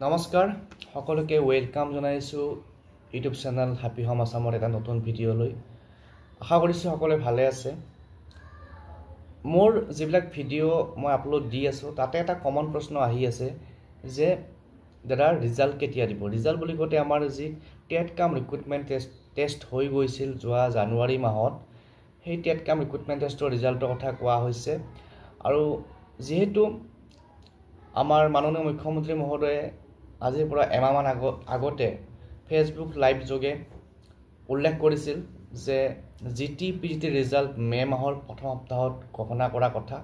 নমস্কাৰ সকলোকে ওয়েলকাম জনাইছো ইউটিউব চেনেল হ্যাপি হোম আসামৰ এটা নতুন ভিডিঅ'লৈ আশা কৰিছো সকলোৱে ভালে আছে মোৰ যিবিলাক ভিডিঅ' মই আপলোড দি আছো তাতে এটা কমন প্ৰশ্ন আহি আছে যে দাদা ৰিজাল্ট কেতিয়া দিব ৰিজাল্ট বুলি কতে আমাৰ যি টেট কাম ৰিক্ৰুটমেন্ট টেষ্ট হৈ গৈছিল যোৱা জানুৱাৰী মাহত সেই টেট কাম ৰিক্ৰুটমেন্ট টেষ্টৰ ৰিজাল্টৰ কথা কোৱা হৈছে আৰু যেহেতু আমাৰ মাননীয় মুখ্যমন্ত্ৰী মহোদয়ে আজিৰ পৰা এমাহমান আগতে ফেসবুক লাইভ যোগে উল্লেখ কৰিছিল যে জিটি পিজিটি ৰিজাল্ট মে মাহৰ প্ৰথম সপ্তাহত ঘোষণা কৰা কথা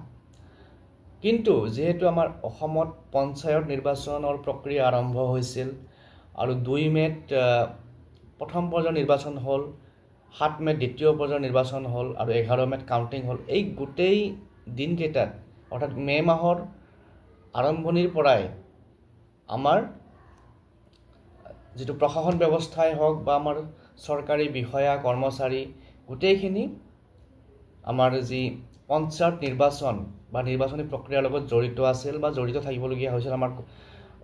কিন্তু যেহেতু আমাৰ অসমত পঞ্চায়ত নিৰ্বাচনৰ প্ৰক্ৰিয়া আৰম্ভ হৈছিল আৰু 2 মেত প্ৰথম পৰ্যায়ৰ নিৰ্বাচন হ'ল 7 মেত দ্বিতীয় পৰ্যায়ৰ নিৰ্বাচন হ'ল আৰু 11 মেত কাউন্টিং হ'ল এই গোটেই দিনকেইটাত অৰ্থাৎ মে মাহৰ আৰম্ভণিৰ পৰাই আমাৰ যেটো প্ৰশাসন ব্যৱস্থাই হওক বা আমাৰ সৰকাৰি বিষয়া কৰ্মচাৰী গোটেইখিনি আমাৰ যি পঞ্চায়ত নিৰ্বাচন বা নিৰ্বাচনী প্ৰক্ৰিয়াৰ লগত জড়িত আছিল বা জড়িত থাকিবলগীয়া হৈছিল আমাৰ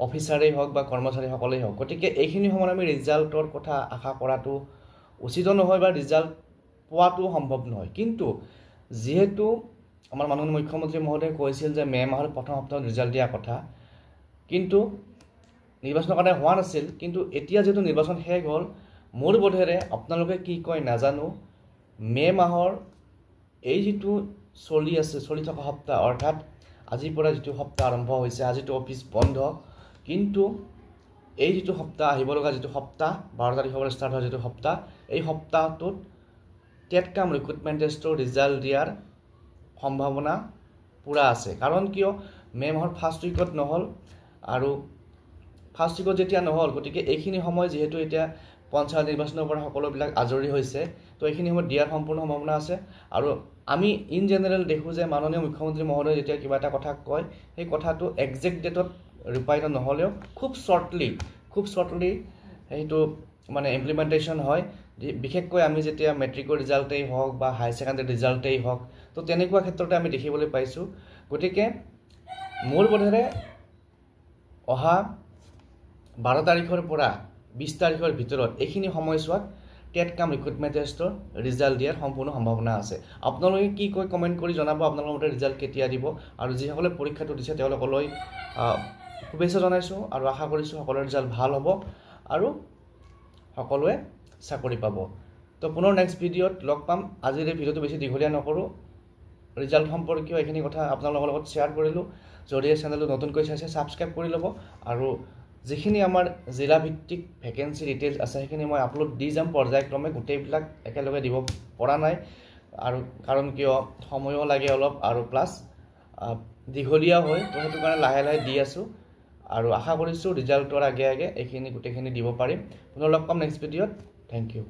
অফিচাৰেই হওক বা কৰ্মচাৰী সকলেই হওক গতিকে এইখিনি সময়ত আমি ৰিজাল্টৰ কথা আশা কৰাটো উচিত নহয় বা ৰিজাল্ট পোৱাটো সম্ভৱ নহয় কিন্তু যেহেতু আমাৰ মাননীয় মুখ্যমন্ত্ৰী মহোদয়ে কৈছিল যে মে মাহৰ প্ৰথম সপ্তাহত ৰিজাল্ট দিয়া কথা কিন্তু নিৰ্বাচনৰ কাৰণে হোৱা নাছিল কিন্তু এতিয়া যেটো নিৰ্বাচন শেষ হ'ল মোৰ বোধেৰে আপোনালোকে কি কয় নাজানো মে মাহৰ এই যেটো চলি থকা সপ্তাহ অৰ্থাৎ আজিৰ পৰা যেটো সপ্তাহ আৰম্ভ হৈছে আজিটো অফিস বন্ধ কিন্তু এই যেটো সপ্তাহ আহিব লগা যেটো সপ্তাহ 12 তাৰিখৰ পৰা ষ্টাৰ্ট হয় যেটো সপ্তাহ এই সপ্তাহটোত টেট কাম ৰিক্ৰুটমেন্ট টেষ্টৰ ৰিজাল্ট দিয়াৰ সম্ভাৱনা পুৰা আছে কাৰণ কিয় মে মাহৰ ফাৰ্স্ট উইকত নহল আৰু ফাৰ্স্ট উইকত যেতিয়া নহল গতিকে এইখিনি সময় যেহেতু এতিয়া পঞ্চায়ত নিৰ্বাচনৰ পৰা সকলোবিলাক আজৰি হৈছে তো এইখিনি সময় দিয়াৰ সম্পূৰ্ণ সম্ভাৱনা আছে আৰু আমি ইন জেনাৰেল দেখো যে মাননীয় মুখ্যমন্ত্ৰী মহোদয় যেতিয়া কিবা এটা কথা কয় সেই কথাটো এক্সাক্ট ডেটত ৰূপায়িত নহলেও খুব শৰ্টলি এইটো মানে ইমপ্লিমেন্টেশন হয় বিশেষকৈ আমি যেতিয়া মেট্ৰিকৰ ৰিজাল্টেই হওক বা হাই সেকেন্ডাৰী ৰিজাল্টেই হওক তো তেনেকুৱা ক্ষেত্ৰতে আমি দেখিবলৈ পাইছো গতিকে মোৰ বোধেৰে অহা 12 তাৰিখৰ পৰা 20 তাৰিখৰ ভিতৰত এইখিনি সময়ছোৱাত টেট কাম ৰিক্ৰুটমেন্ট টেষ্টৰ ৰিজাল্ট দিয়াৰ সম্পূৰ্ণ সম্ভাৱনা আছে আপোনালোকে কি কয় কমেন্ট কৰি জনাব আপোনালোকৰ মতে ৰিজাল্ট কেতিয়া দিব আৰু যিসকলে পৰীক্ষাটো দিছে তেওঁলোকলৈ শুভেচ্ছা জনাইছো আৰু আশা কৰিছো সকলোৰে ৰিজাল্ট ভাল হ'ব আৰু সকলোৱে চাকৰি পাব তো পুনৰ নেক্সট ভিডিঅত লগ পাম আজিৰ এই ভিডিঅটো বেছি দীঘলীয়া নকৰো ৰিজাল্ট সম্পৰ্কীয় এইখিনি কথা আপোনালোকৰ লগত শেয়াৰ কৰিলো যদি এই চেনেলটো নতুনকৈ চাইছে সাবস্ক্ৰাইব কৰি ল'ব আৰু যিখিনি আমাৰ জিলা ভিত্তিক ভ্যাকেন্সি ডিটেইলছ আছে সেইখিনি মই আপলোড দি যাম পৰ্যায়ক্ৰমে গোটেইবিলাক একেলগে দিব পৰা নাই আৰু কাৰণ কিয় সময়ও লাগে অলপ আৰু প্লাস দীঘলীয়া হয় তো হেতু কাৰণে লাহে লাহে দি আছো আৰু আশা কৰিছো ৰিজাল্টৰ আগে আগে এইখিনি গোটেইখিনি দিব পাৰিম পুনৰ লগ পাম নেক্সট ভিডিঅত থ্যাংক ইউ